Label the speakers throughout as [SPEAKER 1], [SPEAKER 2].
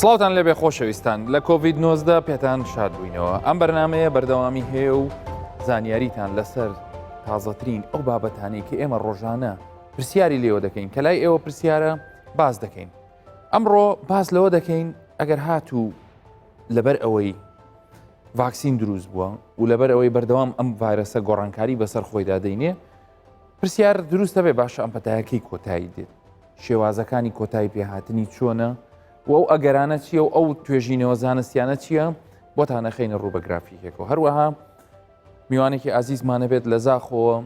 [SPEAKER 1] سڵاوتان لێبێ خۆشەویستان لە کۆڤید 19 پێتان شاد بووینەوە. ئەم بەرنامەیە بەردەوامی هەیە و زانیاریتان لەسەر تازەترین ئەو بابەتانەی کە ئێمە ڕۆژانە پرسیاری لێوە دەکەین کە لای ئێوە پرسیارە باز دەکەین. ئەمڕۆ باز لەوە دەکەین ئەگەر هاتوو لەبەر ئەوەی ڤاکسین دروست بووە و لەبەر ئەوەی بەردەوام ئەم ڤایرەسە گۆڕانکاری بەسەر خۆیدا دەینێ، پرسیار دروستە بێ باشە ئەم پەتایەکەی کۆتایی دێت، شێوازەکانی کۆتایی پێهاتنی چۆنە و ئەو ئەگەرانە چییە و ئەو توێژینەوە زانستیانە چییە بۆتان نەخینە ڕوو بە گرافیکێکەوە. هەروەها میوانێکی ئازیزمانە بێت لە زاخۆوە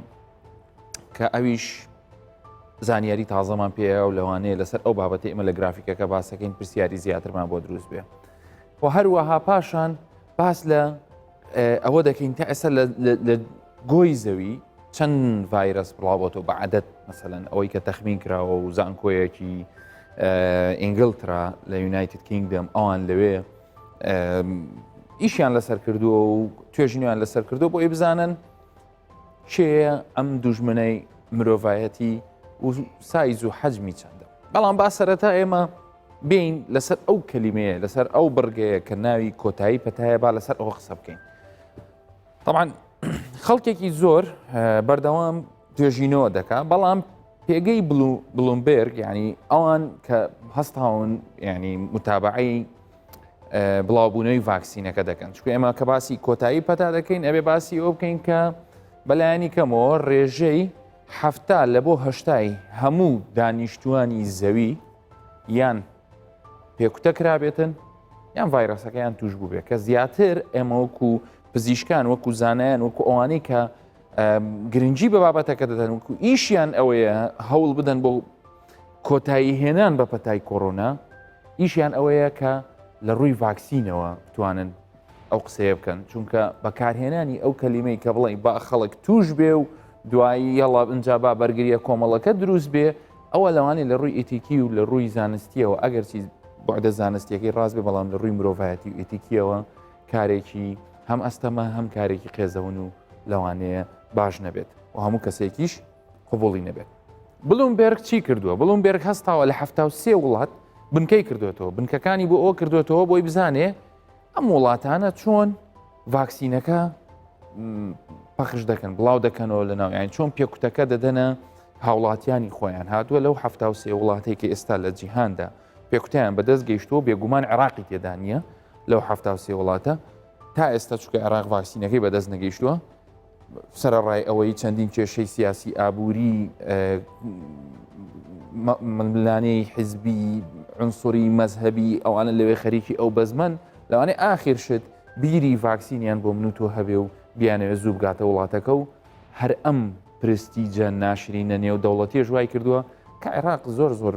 [SPEAKER 1] کە ئەویش زانیاری تازەمان پێەیە و لەوانەیە لەسەر ئەو بابەتی ئمە لە گرافیکەکە باسەکەین پرسیاری زیاترمان بۆ دروست بێ. و هەروەها پاشان باس لە ئەوە دەکەین تا ئێستا لە گۆی زەوی چەند ڤایرەس بڵاوبۆتەوە بە عەدەد، مەسەلەن ئەوەی کە تەخمین کراوە و زانکۆیەکی ئینگلترا لە یونایتد کینگدەم ئەوان لەوێ ئیشیان لەسەر کردووە و توێژینیان لەسەر کردو بۆ ئێ بزانن چێە ئەم دوژمنەی مرۆڤایەتی و سایز و حەجمی چەندە. بەڵام با سەرەتا ئێمە بین لەسەر ئەو کەلیمەیە لەسەر ئەو بڕگەیە کە ناوی کۆتایی پەتایە با لەسەر ئەوە قسە بکەین. طبعاً خەڵکێکی زۆر بەردەوام توێژینەوە دەکات، بەڵام پێگەی بلومبێرگ ینی ئەوان کە هەستاون ینی متابعی بڵاوبوونەوەی ڤاکسینەکە دەکەن، چکە ئێمە کە باسی کۆتایی پەتا دەکەین ئەبێ باسی ئەو بکەین کە بەلایانی کەمەوە ڕێژەی 70 لە بۆ 80 هەموو دانیشتوانی زەوی یان پێکوتە کرابێتن یان ڤایرەسەکەیان توش بوو بێت، کە زیاتر ئێمە وەکو پزیشکان وەکو زانایان وەکو ئەوانەی کە گرنگی بە بابەتەکە دەدەن وەکو ئیشیان ئەوەیە هەوڵ بدەن بۆ کۆتایی هێنان بە پەتای کۆڕۆنا، ئیشیان ئەوەیە کە لە ڕووی ڤاکسینەوە بتوانن ئەو قسەیە بکەن، چونکە بەکارهێنانی ئەو کەلیمەی کە بڵێ با خەڵک توش بێ و دوایی یەڵا ئەنجا با بەرگریە کۆمەڵەکە دروست بێ، ئەوە لەوانێ لە ڕووی ئێتیکی و لە ڕووی زانستیەوە ئەگەر چی بۆعدە زانستیەکەی ڕاست بێ، بەڵام لە ڕووی مرۆڤایەتی و ئێتیکیەوە کارێکی هەم ئەستەمە هەم کارێکی قێزەون و لەوانەیە باش نەبێت و هەموو کەسێکیش قبوڵی نەبێت. بلومبێرگ چی کردووە؟ بلومبێرگ هەستاوە لە 73 وڵات بنکەی کردوێتەوە، بنکەکانی بۆ ئەوە کردوێتەوە بۆی بزانێ ئەم وڵاتانە چۆن ڤاکسینەکە پەخش دەکەن، بڵاو دەکەنەوە لەناو، یان چۆن پێکوتەکە دەدەنە هاوڵاتیانی خۆیان. هاتووە لەو 73 وڵاتی کە ئێستا لە جیهاندا پێکوتیان بەدەست گەیشتووە، بێگومان عێراقی تێدا نییە لەو 73 وڵاتە تا ئێستا، چونکە عێراق ڤاکسینەکەی بەدەست نەگەیشتووە سەرڕای ئەوەی چەندین کێشەی سیاسی ئابووری ملانەی حیزبی عنسوری مەزهبی ئەوانە لەوێ خەریکی ئەو بەزمەن لەوانەیە ئاخر شت بیری ڤاکسینیان بۆ منوتۆ هەبێ و بیانەوێ زوو بگاتە وڵاتەکە و هەر ئەم پرستیجە ناشرینە نێو دەوڵەتیە ژوای کردووە کە عێراق زۆر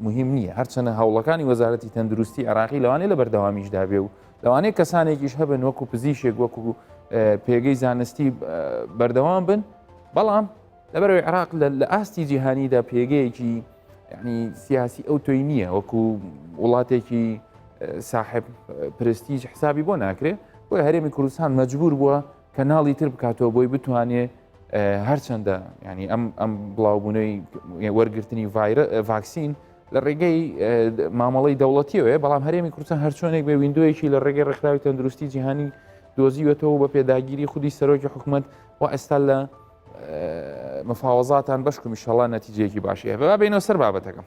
[SPEAKER 1] مهم نییە، هەرچەنە هەوڵەکانی وەزارەتی تەندروستی عێراقی لەوانەیە لە بەردەوامیشدا بێ و لەوانەیە کەسانێکیش هەبن وەکو پزیشێک وەکو پێگەی زانستی بەردەوام بن، بەڵام لەبەرەوەی عێراق لە ئاستی جیهانیدا پێگەیەکی یعنی سیاسی ئەو تۆی نییە، وەکو وڵاتێکی ساحب پرستیج حسابی بۆ ناکرێت، بۆی هەرێمی کوردستان مەجبور بووە کە ناڵی تر بکاتەوە بۆی بتوانێت هەرچەندە ینی ئەم بڵاوبوونەوەی وەرگرتنی ڤاکسین لە ڕێگەی مامەڵەی دەوڵەتیەوەیە، بەڵام هەرێمی کوردستان هەرچۆنێک بێ ویندۆیەکی لە ڕێگەی ڕێکخراوی تەندروستی جیهانی دۆزیوێتەوە بە پێداگیری خودی سەرۆکی حکوومەت و ئێستا لە مفاوەزاتان بەشکم ئینشەڵا نەتیجەیەکی باشی هەبێ. با بینەوە سەر بابەتەکەم.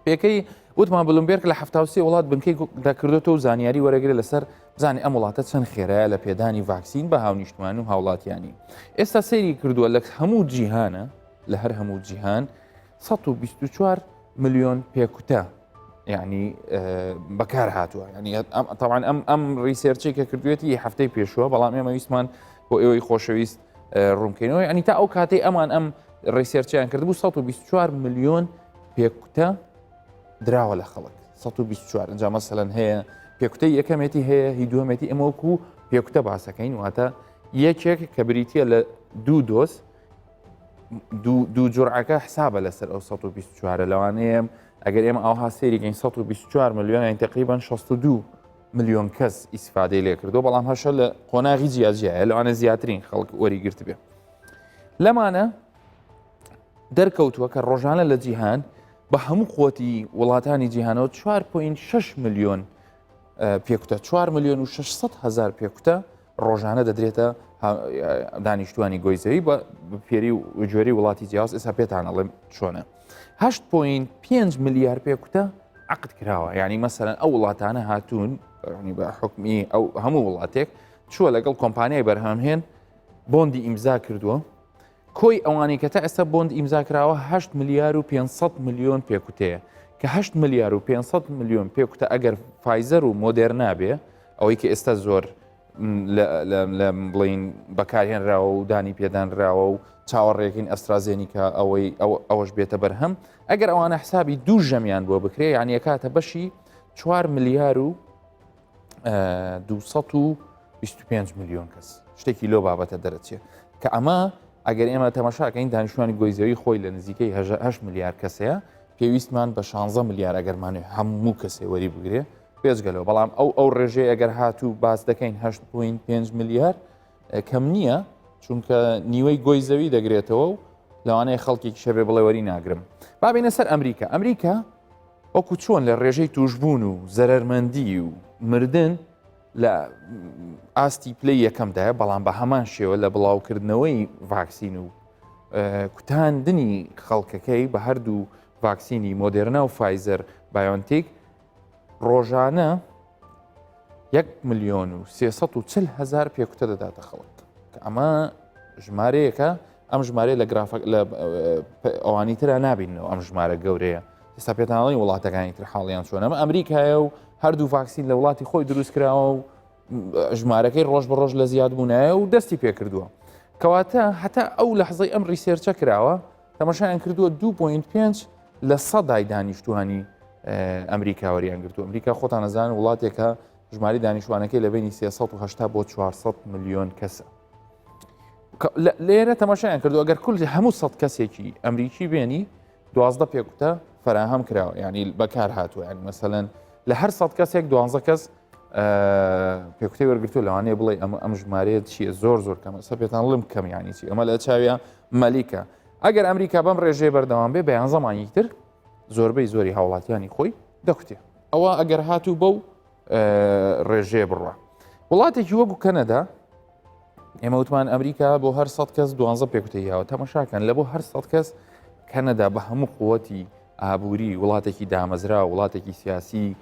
[SPEAKER 1] پێکەی وتمان بلومبێرگ لە 73 وڵات بنکەی داکردوێتەوە و زانیاری وەرەگرێت لەسەر بزانێ ئەم وڵاتە چەند خێرایە لە پێدانی ڤاکسین بە هاونیشتمان و هاوڵاتیانی. ئێستا سەیری کردووە لە هەموو جیهانە، لە هەر هەموو جیهان 124 ملیۆن پێکوتە یعنی بەکار هاتووە. ینی طبعاً ئەم ریسێرچی کە کردوێتی هەفتەی پێشووە، بەڵام ئێمە ویستمان بۆ ئێوەی خۆشەویست ڕوونکەینەوە، ینی تا ئەو کاتەی ئەمان ئەم ریسێرچیان کردبوو 124 ملیۆن پێکوتە دراوە لە خەڵک. 124 ئەنجا مەسەلەن هەیە پێکوتەی یەکەمێتی هەیە، هی دووەمێتی ئەمە وەکو پێکوتە باسەکەین، واتە یەکێک کە بریتە لە دوو دۆز دوو جورعەکە حسابە لەسەر ئەو 124 لەوانەیە ئەگەر ئێمە ئەوها سێریگەین 124 ملیۆن یان تقریبان 62 ملیۆن کەس ئیسفادەی لێ کردو، بەڵام هەشە لە قۆناغی جیاجیایە لەوانە زیاترین خەڵک وەریگرت بێ. لەمانە دەرکەوتووە کە ڕۆژانە لە جیهان بە هەموو قوتی وڵاتانی جیهانەوە 4.6 ملیۆن پێکوتە 4 ملیۆن و 600 هزار پێکوتە ڕۆژانە دەدرێتە دانیشتوانی گۆیزەوی بە پێری و جۆری وڵاتی جیاواز ئێستا پێتان ئەڵێم چۆنە 8.5 ملیار پێکوتە عقد کراوە یعنی مەسەرەن ئەو وڵاتانە هاتوون بە حکمی ئەو هەموو وڵاتێک چووە لەگەڵ کۆمپانیای بەرهەمهێن بۆندی ئیمزا کردووە کۆی ئەوانی کە تا ئێستا بۆند ئیمزا کراوە 8 ملیار و 500 ملیۆن پێکوتەیە کە 8 ملیار و 500 ملیۆن پێکوتە ئەگەر فایزەر و مۆدێرنا بێ ئەوەی کە ئێستا زۆر لە بڵین بەکارهێنراوە و دانی پێدانراوە و چاوەڕێکین ئەسترازێنیکە ئەوەش بێتە بەرهەم ئەگەر ئەوانە حسابی دوو ژەمیان بۆ بکرێ یعنی کاتە بەشی 4 ملیار و 225 ملیۆن کەس شتێکی لۆ بابەتە دەرەچێت کە ئەمە ئەگەر ئێمە تەماشاکەین دانیشتوانی گۆیزەوی خۆی لە نزیکەی 8 ملیار کەسەیە پێویستمان بە 16 ملیار ئەگەرمانێ هەموو کەسێ وەری بگرێ پێشگەلەوە بەڵام ئەو ڕێژەیە ئەگەر هاتوو باس دەکەین 8.5 ملیار کەم نییە چونکە نیوەی گۆیزەوی دەگرێتەوە و لەوانەیە خەڵکێکی شەبێ بڵێ وەری ناگرم بابینە سەر ئەمریکا وەکو چۆن لە ڕێژەی توشبوون و زەرەرمەندی و مردن لە ئاستی پلەی یەکەمدایە بەڵام بە هەمان شێوە لە بڵاوکردنەوەی ڤاکسین و کوتاندنی خەڵکەکەی بە هەردوو ڤاکسینی مۆدێرنا و فایزەر بایۆنتیک ڕۆژانە 1 ملیۆن و 340 هزار پێکوتە دەداتە خەڵک ئەمە ژمارەیەکە ئەم ژمارە لە ئەوانی ترە نابینەوە ئەم ژمارە گەورەیە ئێستا پێتانڵی وڵاتەکانی تر حاڵیان چۆن ئەمە ئەمریکایە و هەردوو ڤاکسین لە وڵاتی خۆی دروست کراوە و ژمارەکەی ڕۆژ بە ڕۆژ لە زیادبوونایە و دەستی پێکردووە کەواتە هەتا ئەو لەحزەی ئەم ریسێرچە کراوە تەماشایان کردووە 2.5 لە سەدای دانیشتوانی ئەمریکاوەریان گرتو ئەمریکا خۆتان نەزان وڵاتێکە ژماری دانیشتوانەکەی لە بینی 380 بۆ 400 ملیۆن کەسە لێرە تەماشایان کردو ئەگەر کول هەموو 100 کەسێکی ئەمریکی بێنی 12 پێکوتە فراهەم کراوە ینی بەکار هاتووە ینی مەسەلەن لە هەر 100 کەسێک 12 کەس پێکوتەی وەرگرتو لەوانەیە بڵێ ئەم ژمارەیە چیە زۆر کەمە سە پێتان لەم کەم ینی چی ئەمە لە چاویە مەلیکە ئەگەر ئەمریکا بەم ڕێژەیە بەردەوام بێ بەیان زەمانی تر زۆربەی زۆری هاوڵاتیانی خۆی دەکوتێ ئەوە ئەگەر هاتوو بەو ڕێژەیە بڕوە وڵاتێکی وەکو کەنەدا ئێمە وتمان ئەمریکا بۆ هەر 100 کەس 12 پێکوتەی هاوە تەماشاکەن لە بۆ هەر 100 کەس کەنەدا بە هەموو قووەتی ئابووری وڵاتێکی دامەزرا وڵاتێکی سیاسی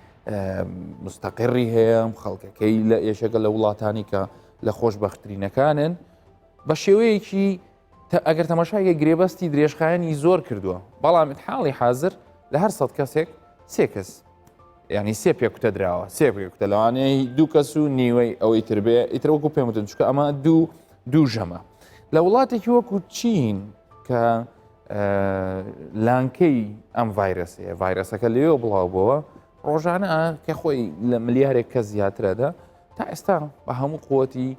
[SPEAKER 1] مستەقڕی هەیە خەڵکەکەی لە ئێشەکە لە وڵاتانی کە لە خۆشبەختترینەکانن بە شێوەیەکی ئەگەر تەماشاگە گرێبەستی درێژخایەنی زۆر کردووە بەڵام حاڵی حاضر لە هەر 100 کەسێک 3 کەس ینی 3 پێکوتە درراوە 3 پێکوتە لەوانەیە 2 کەس و نیوەی ئەوەی تربێ ئیترەوەکو پێم وتن چکە ئەمە دوو ژەمە لە وڵاتێکی وەکو چین کە لانکەی ئەم ڤایرەسەیە ڤایرەسەکە لێوە بڵاو بووە ڕۆژانە کە خۆی لە ملیارێک کە زیاترەدا تا ئێستا بە هەموو قووەتی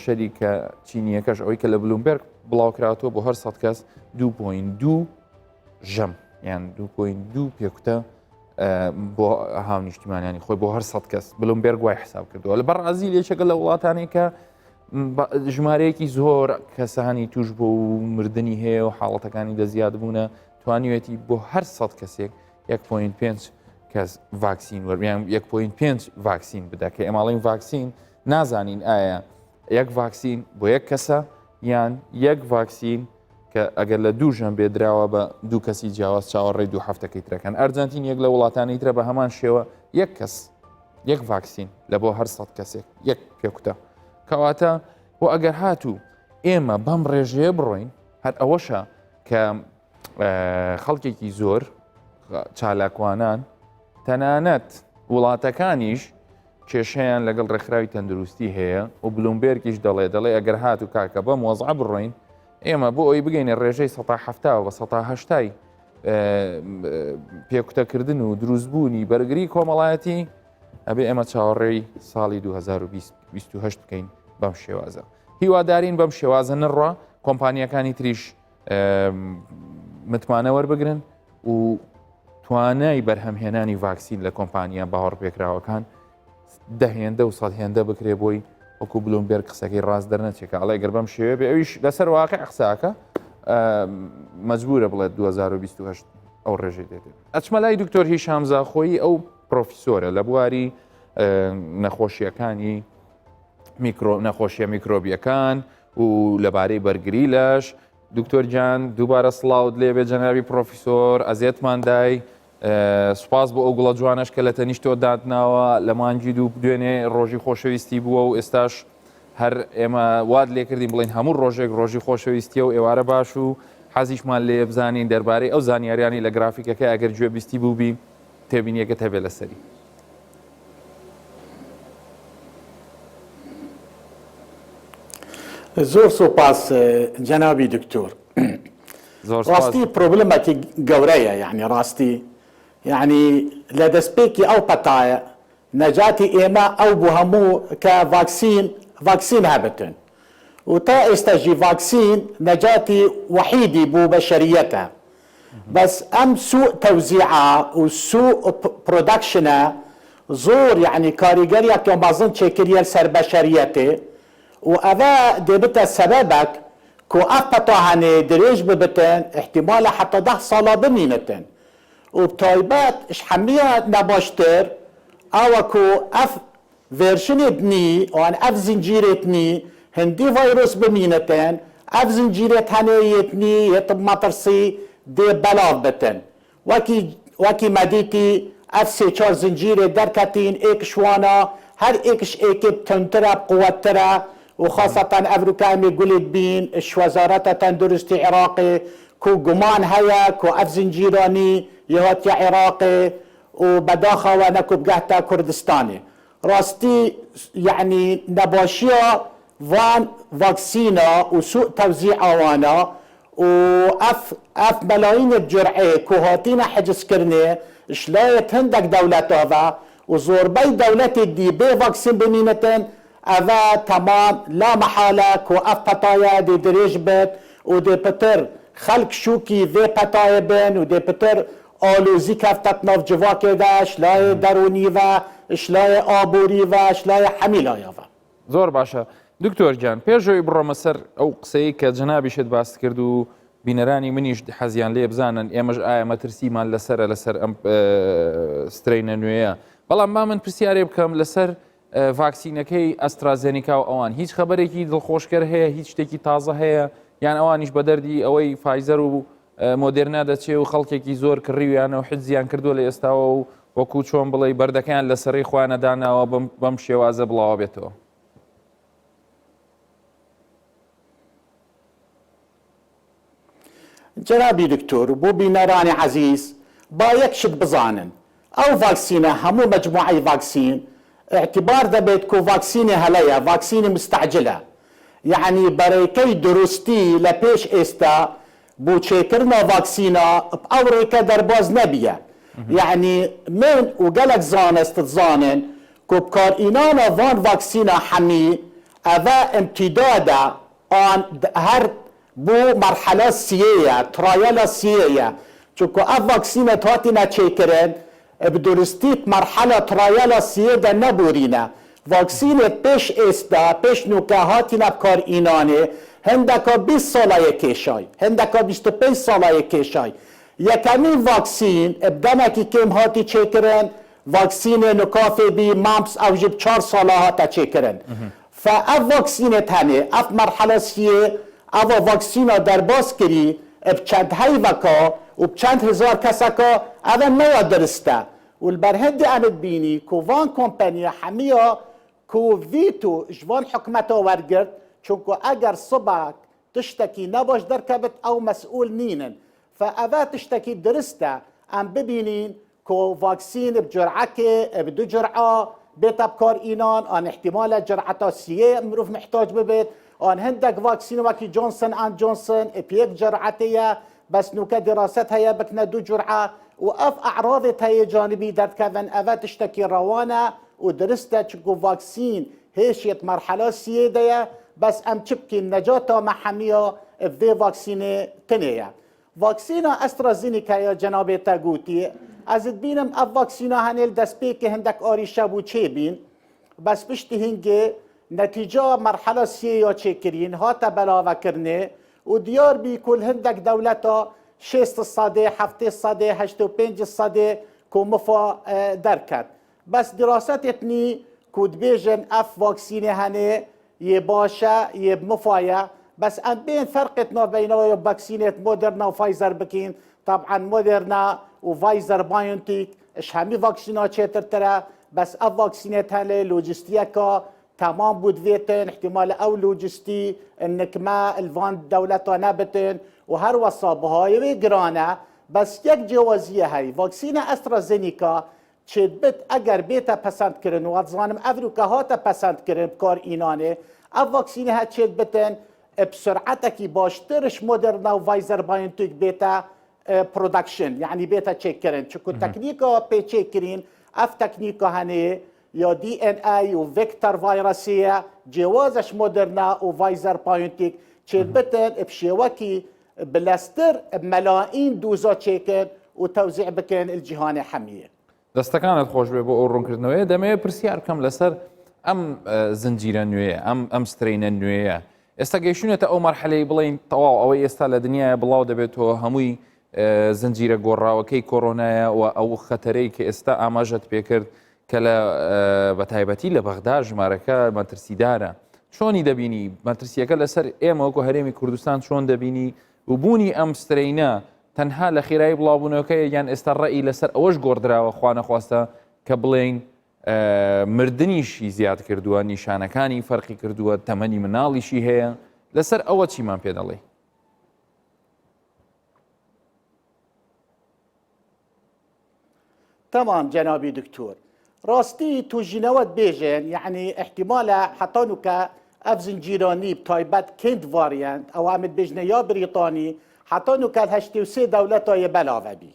[SPEAKER 1] شەریکە چینیەکەش ئەوەی کە لە بلومبەرگ بڵاوکراتەوە بۆ هەر 100 کەس 2.2 ژەم یان 2.2 پێکوتە بۆ هاونیشتیمانیانی خۆی بۆ هەر 100 کەس بلومبەرگ وای حساب کردووە لە بەرازیل یەکێکە لە وڵاتانی کە ژمارەیەکی زۆر کەسانی توش بۆ و مردنی هەیە و حاڵەتەکانی دەزیاد بوونە توانیوێتی بۆ هەر 100 کەسێک 1.5 کەس ڤاکسین وەرمیان 1.5 ڤاکسین بدا کە ئێماڵین ڤاکسین نازانین ئایا یەک ڤاکسین بۆ یەک کەسە یان یەک ڤاکسین کە ئەگەر لە دوو ژەم بێدراوە بە دوو کەسی جیاواز چاوەڕێی دوو هەفتەکەی ترەکەن ئەرجنتین یەک لە وڵاتانی ترە بە هەمان شێوە یەک کەس یەک ڤاکسین لە بۆ هەر 100 کەسێک یەک پێکوتە کەواتە بۆ ئەگەر هاتوو ئێمە بەم ڕێژەیە بڕۆین هەر ئەوەشە کە خەڵکێکی زۆر چالاکوانان تەنانەت وڵاتەکانیش کێشەیان لەگەڵ ڕێکخراوی تەندروستی هەیە و بلومبێرگیش دەڵێ ئەگەر هاتوو کاکە بەم وەزع بڕۆین ئێمە بۆ ئەوی بگەینە ڕێژەی 1970 بە 1970 پێکوتەکردن و دروستبوونی بەرگری کۆمەڵایەتی ئەبێ ئێمە چاوەڕێی ساڵی 2028 بکەین بەم شێوازە هیوادارین بەم شێوازە نڕوا کۆمپانیەکانی تریش متمانە وەربگرن و توانای بەرهەمهێنانی ڤاکسین لە کۆمپانیا باوەڕ پێکراوەکان دەهێندە و سەدهێندە بکرێ بۆی وەکو بلومبێرگ قسەکەی ڕاست دەرنەچێکە ئەڵێ گەر بەم شێوێ بێ ئەویش لەسەر واقع قساکە مەجبورە بڵێت 2028 ئەو ڕێژەی دێت ئەچمە لای دکتۆر هیشام زاخۆیی ئەو پرۆفیسۆرە لە بواری نەخۆشیەکانی نەخۆشیە میکرۆبیەکان و لەبارەی بەرگری لەش دکتۆر گیان دووبارە سڵاوت لێبێ جەنابی پرۆفیسۆر ئەزیێتمان دای سوپاس بۆ ئەو گوڵە جوانش کە لە تەنیشتۆ دادناوە لە مانگی دوو دوێنێ ڕۆژی خۆشەویستی بووە و ئێستاش هەر ئێمە واد لێکردین بڵین هەموو ڕۆژێک ڕۆژی خۆشەویستیە و ئێوارە باش و حەزیشمان لێ بزانین دەربارەی ئەو زانیاریانی لە گرافیکەکە ئەگەر گوێبیستی بووبی تێبینیەکەت هەبێ لەسەری.
[SPEAKER 2] زۆر سوپاس جەنابی دکتۆر. ڕاستی پرۆبلەمێکی گەورەیە یعنی ڕاستی یعنی لە دەستپێکی ئەو پەتایە نەجاتی ئێمە ئەو بوو هەموو کە ڤاکسین هەبتن و تا ئێستاژی ڤاکسین نەجاتی وحیدی بوو بەشەریەتە بەس ئەم سوء تەوزیعە و سوء پرۆدەکشنە زۆر یعنی کاریگەریەک تۆمازن چێکریە سەر بەشەریەتێ و ئەوە دێبتە سەبەبەک کو ئەف پەتاهانێ درێژ ببتن احتیمالە حتا 10 ساڵە بمینتن و بتایبەت هەمیە نەباشتر ئەوە کو ئەف ڤێرژنێت نی وان ئەف زنجیرێت نی هەندی ڤایرۆس بمینتن ئەف زنجیرێت هەنەیەت نی یەتب مەترسی دێ بەلاو بتن وەکی مەدیتی ئەف سێ چار زنجیرێ دەرکەتین ئێکش وانە هەر ئێکش ئێکێ تونترە قووەتترە وخاصة أفريقيا ميقولت بين وزارة تندرستي عراقي كو قمان هيا كو أف زنجيراني يهاتي عراقي وبداخة ونكو بقهتا كردستاني راستي يعني نباشيا فان فاكسينا وسوء توزيع وانا وأف ملايين الجرعي كو هاتينا حجز كرني شلايت هندك دولتها وزوربي دولتي دي بي فاكسين بمينتن أذا تمام لا محالة كو أف بطايا دي دريج بيت ودي بتر خلق شوكي ذي بطايا بين ودي بتر آلوزي كفتت ناف جواكي دا شلاي دروني و شلاي آبوري و شلاي حميلايا و
[SPEAKER 1] زۆر باشە دکتۆر گیان پێشەوەی بڕۆمە سەر ئەو قسەی کە جەنابیشت باس کرد و بینەرانی منیش حەزیان لێ بزانن ئێمەش ئایا مەترسیمان لەسەرە لەسەر ئەم سترەینە نوێیە بەڵام با من پرسیارێ بکەم لەسەر ڤاکسینەکەی ئەسترازێنیکا و ئەوان هیچ خەبەرێکی دڵخۆشکەر هەیە هیچ شتێکی تازە هەیە یان ئەوانیش بە دەردی ئەوەی فایزەر و مۆدێرنا دەچێ و خەڵکێکی زۆر کڕیویانە و حجزیان کردووە لە ئێستاوە و وەکو چۆن بڵێ بەردەکەیان لەسەری خوانەداناوە بەم شێوازە بڵاوە بێتەوە.
[SPEAKER 2] جنابی دکتۆر بۆ بینەرانی عەزیز با یەک شت بزانن ئەو ڤاکسینە هەموو مەجموعەی ڤاکسین اعتبار دەبێت کۆ ڤاکسینی هەلەیە ڤاکسینی مستعجلە یعنی بەڕێکەی دروستی لە پێش ئێستا بۆ چێکردنە ڤاکسینە ئەو ڕێکە دەرباز نەبیە یعنی من و گەلک زانست زانن کۆ بکارئینانە ڤان ڤاکسینە هەمی ئەڤە امتیدادە ئان هەر بۆ مەرحەلە سیەیە ترایەلە سیەیە چونکە ئەف ڤاکسینە هاتینە چێکردن بدرستیت مرحلة ترایەلە سیێدە نەبورینە ڤاکسینێت پێش ئێستا پێش نوکە هاتینە بکار ئینانێ هەندەکە 20 ساڵایە کێشای هەندەکە 25 ساڵایە کێشای یەکەمین ڤاکسین ئەبدەمێکی کێم هاتی چێکردن ڤاکسینێ نوکافێ بی مامس ئەو ژب 4 ساڵە هاتە چێکردن فئەف ڤاکسینێت هەنێ ئەف مەرحەلە سیێ ئەوە ڤاکسینە دەرباز کردی بچەند هەیڤەکە و بچەند هزار کەسەکە ئەوە نەوە درستە و البەرهەندی ئەمت بینی کۆ ڤان کۆمپەنیە هەمیە کۆ ڤیتۆ ji van حکومەتە وەرگرت چونکە ئەگەر سبەک تشتێکی نەباش دەرکەبێت ئەو مەسئول نینن فئەوە تشتێکی درستە ئەم ببینین کۆ ڤاکسین بجرعەکێ بدو جرعە بێتە بکارئینان ئان احتیمالە جرعەتە سیێ مرۆڤ محتاج ببێت ئان هەندێک ڤاکسین وەکی جۆنسن ئەند جۆنسن پێک جرعەتەیە بەس نوکە دیراست هەیە بکنە 2 جرعە و ئەف ئەعراضێت هەیە جانبی دەرکەون ئەوە تشتێکی ڕەوانە و درستە چونکە ڤاکسین هێشێت مەرحەلە سیێدەیە بەس ئەم چ بکەین نەجاتە مەحەمیە vê vaksînê tinê. Vaksîna AstraZeneca'ya cenabê te gotiye, ez dibînim ev vaksîna henê li destpêkê hindek arîşe bû çêbîn, bes piştî hingê netîca merhela siyê ya çêkirîn hate belavekirinê û diyar bî ku li hindek dewleta 6% 7% 85% كو مفا دركت بس دراستني كود بيجن اف فاكسيني هني يباشا يبمفايا بس ام بين فرقتنا بين فاكسينات مودرنا وفايزر بكين طبعا مودرنا وفايزر بايونتيك اش همي فاكسينات شتر ترى بس اف فاكسينات هني لوجستيكا تمام بود فيتن احتمال او لوجستي انك ما الفان دولتها نبتن وهر وصابها يوي جرانا بس یک جوازیه هی واکسین استرازینیکا چید بت اگر بیتا پسند کرن و اتزانم افریقا هاتا پسند کرن بکار اینانه اف واکسین ها چید بتن بسرعتا کی باشترش مدرنا و وایزر باینتوک بیتا پرودکشن یعنی بیتا چک کرن چکو تکنیکا پی چک کرین اف تکنیکا هنه یا دی ان ای و وکتر ویروسیه جوازش مدرنا و وایزر باینتوک چید بتن بشیوکی بلاستر بملايين دوزا تشيكن وتوزيع بكن الجهان حمية
[SPEAKER 1] دەستەکانت خۆش بێ بۆ ئەو ڕوونکردنەوەی دەمەوێت پرسیار بکەم لەسەر ئەم زنجیرە نوێیە ئەم سترینە نوێیە ئێستا گەیشتونێتە ئەو مەرحەلەی بڵین تەواو ئەوەی ئێستا لە دنیاە بڵاو دەبێتەوە هەمووی زنجیرە گۆڕاوەکەی کۆڕۆنایە و ئەو خەتەرەی کە ئێستا ئاماژەت پێکرد کە لە بەتایبەتی لە بەغدا ژمارەکە مەترسیدارە چۆنی دەبینی مەترسیەکە لەسەر ئێمە وەکو هەرێمی کوردستان چۆن دەبینی وبوونی ئەم سترینە تەنها لە خێرایی بڵاوبوونەوەکەی یان ئێستا ڕێی لەسەر ئەوەش گۆڕدراوە خوا نەخواستە کە بڵێن مردنیشی زیاد کردووە نیشانەکانی فەرقی کردووە تەمەنی مناڵیشی هەیە لەسەر ئەوە چیمان پێ دەڵێ
[SPEAKER 2] تمام جنابي دكتور راستي توجينوات بيجن يعني احتمال حطانوكا اف زنجيراني بتايبات كنت فاريانت او عمد بيجن يا بريطاني حطانوكا الهشتي وسي دولتا يبلاوه بي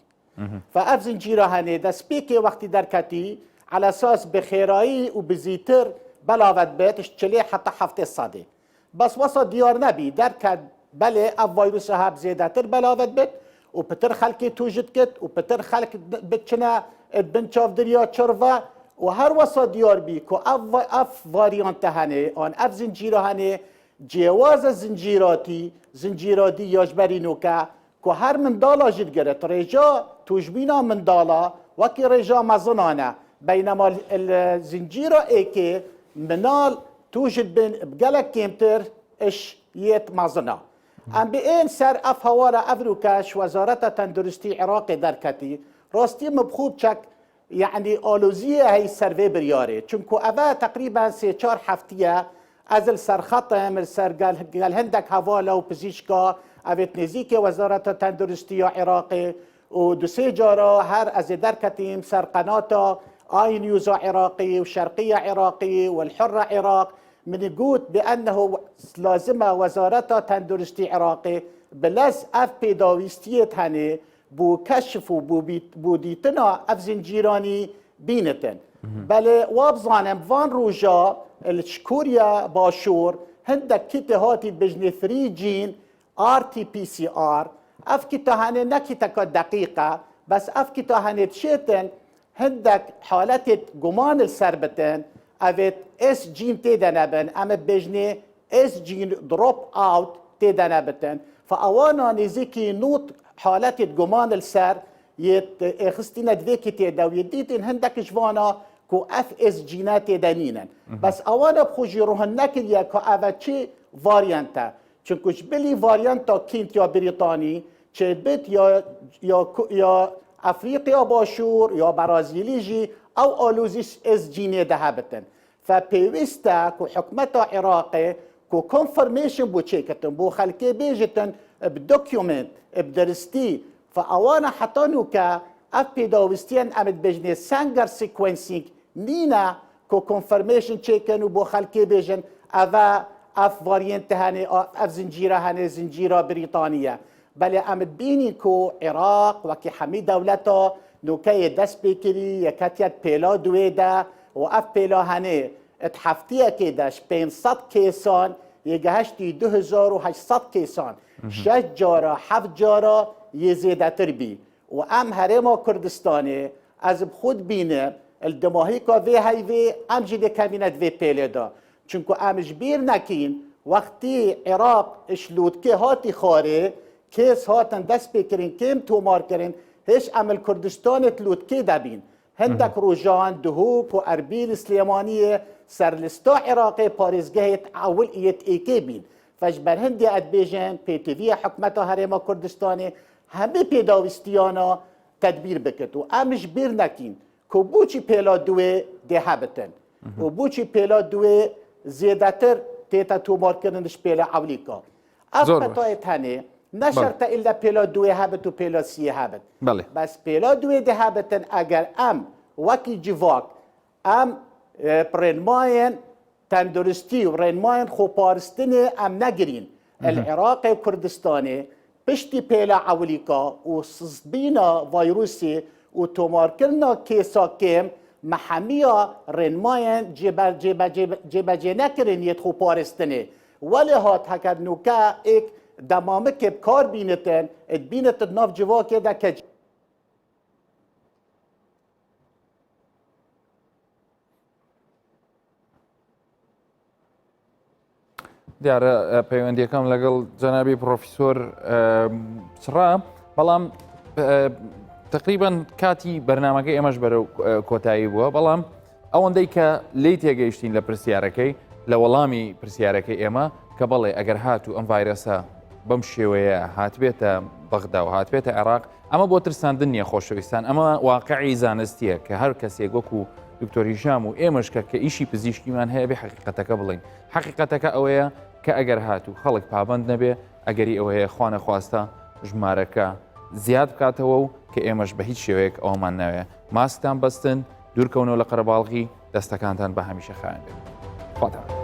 [SPEAKER 2] فاف زنجيرا هني دا سبيكي وقتي دركتي على اساس بخيرائي وبزيتر بلاوت بيت اشتلي حتى حفتي الصدي بس وصل ديار نبي دركت بلي اف فيروس هاب زيادتر بلاوت بيت وبتر خلقي توجد كت وبتر خلق بتشنا بنشاف دريا تشرفا وهر وصل ديار بي كو اف فاريانت هني اون اف زنجيرا هني جواز زنجيراتي يجبرينوكا كو هر من دالا جد جرت رجا توجبينا من دالا وكي رجا مزنانا بينما الزنجيرة ايكي منال توجد بين بقلق كيمتر اش يت مزنا ام بين سر اف هوارا افروكاش وزارة تندرستي عراقي دركتي راستي مبخوب چك يعني آلوزية هي سروي برياري چونكو اوه تقريبا 3-4 هفتية ازل سرخطم سر قال هندك هوالا وبزيشكا اوت نزيكي وزارة تندرستي عراقي ودو سي جارا هر از دركتيم سر قناة اي نيوز عراقي وشرقية عراقي والحرة عراق من قوت بأنه لازم وزارة تندرستي عراقي بلز اف بيداويستيت هني بو كشف بو ديتنا اف زنجيراني بينتن بل وابزانم فان روجا الشكوريا باشور هندك كيت هاتي بجني 3 جين RT-PCR اف كيتا هني نكيتا دقيقة بس اف كيتا هني تشيتن هندك حالات جمان السربتن افت اس جين تيدنبن اما بجني اس جين دروب اوت تيدنبتن فاوانا نزيكي نوت حالات جمان السر خستينا دفيكي تيدا ويديتن هندك جوانا كو اف اس جينات تيدنينن بس اوانا بخوجي روحن نكريا كو افتشي فاريانتا چونكوش بلي فاريانتا كينت يا بريطاني چيدبت يا افريقيا باشور يا برازيليجي او الوزيس اس جيني دهبتن فبيوستا كو حكمتا عراقي كو كونفرميشن بو تشيكتن بو خلقي بيجتن بدوكيومنت بدرستي فاوانا حطانو كا اف بيداوستيان امد بجني سانجر سيكونسينج نينا كو كونفرميشن تشيكن بو خلقي بيجن اف فارينت هاني اف زنجيرة هاني زنجيرة بريطانية بل امد بيني كو عراق وكي حمي دولتا نوكي دس بيكري يكاتيات بيلا دويدا واف بيلا هاني اتحفتيه كيداش بين 100 كيسان يجهشتي 2800 كيسان 6 جارة 7 جارة يزيدتر بي وام هرما كردستاني از بخود بينه الدماهيكا في هايفي ام جدي كابينت في بيلدا چونكو ام جبير نكين وقتي عراق اشلوت كي هاتي خاري کیس هاتن دست بکرین کم تومار کرن هیچ عمل کردستان تلوت که دبین هندک روجان دهوک و اربیل سلیمانیه سرلستا عراقی پارزگاه تعاول ایت ایکی بین فجبر هندی ادبیجن پیتوی حکمت هرما کردستانی همه پیداوستیانا تدبیر بکت و امش بیر نکین که بوچی پیلا دوی ده بتن و بوچی پیلا دوی زیادتر تیتا تومار کردنش پیلا عولیکا افقطایت هنه نشرت الا پیلا دوی هبت و پیلا سیه هبت
[SPEAKER 1] بله.
[SPEAKER 2] بس پیلا دوی ده هبتن اگر ام وکی جواک ام برنماین تندرستی و رنماین خوپارستنی ام نگرین العراق و کردستانی پشتی پیلا عولیکا و سزبینا ویروسی و تومارکرنا کیسا کم محمیا رنماین جیبا جی نکرین یت خوپارستنی ولی هات هکر نوکا ایک دمامه که بکار بینتن ات بینتن ناف جواکه دا کج
[SPEAKER 1] دیارە پەیوەندیەکەم لەگەڵ جەنابی پرۆفیسۆر چڕا بەڵام تقریبان کاتی بەرنامەکەی ئێمەش بەرەو کۆتایی بووە بەڵام ئەوەندەی کە لی تێگەیشتین لە پرسیارەکەی لە وەڵامی پرسیارەکەی ئێمە کە بەڵێ ئەگەر هاتوو ئەم ڤایرەسە بەم شێوەیە هاتبێتە بەغدا و هاتبێتە عێراق ئەمە بۆ ترساندن نییە خۆشەویستان ئەمە واقعی زانستیە کە هەر کەسێک وەکو دکتۆر هیژام و ئێمەشکە کە ئیشی پزیشکیمان هەیە بێ حقیقەتەکە بڵین حقیقەتەکە ئەوەیە کە ئەگەر هاتوو خەڵک پابند نەبێ ئەگەری ئەوەیە خوانە خواستە ژمارەکە زیاد بکاتەوە و کە ئێمەش بە هیچ شێوەیەک ئەومان ناوێ ماستان بەستن دوورکەونەوە لە قەرەباڵغی دەستەکانتان بە هەمیشە خایەن بێت.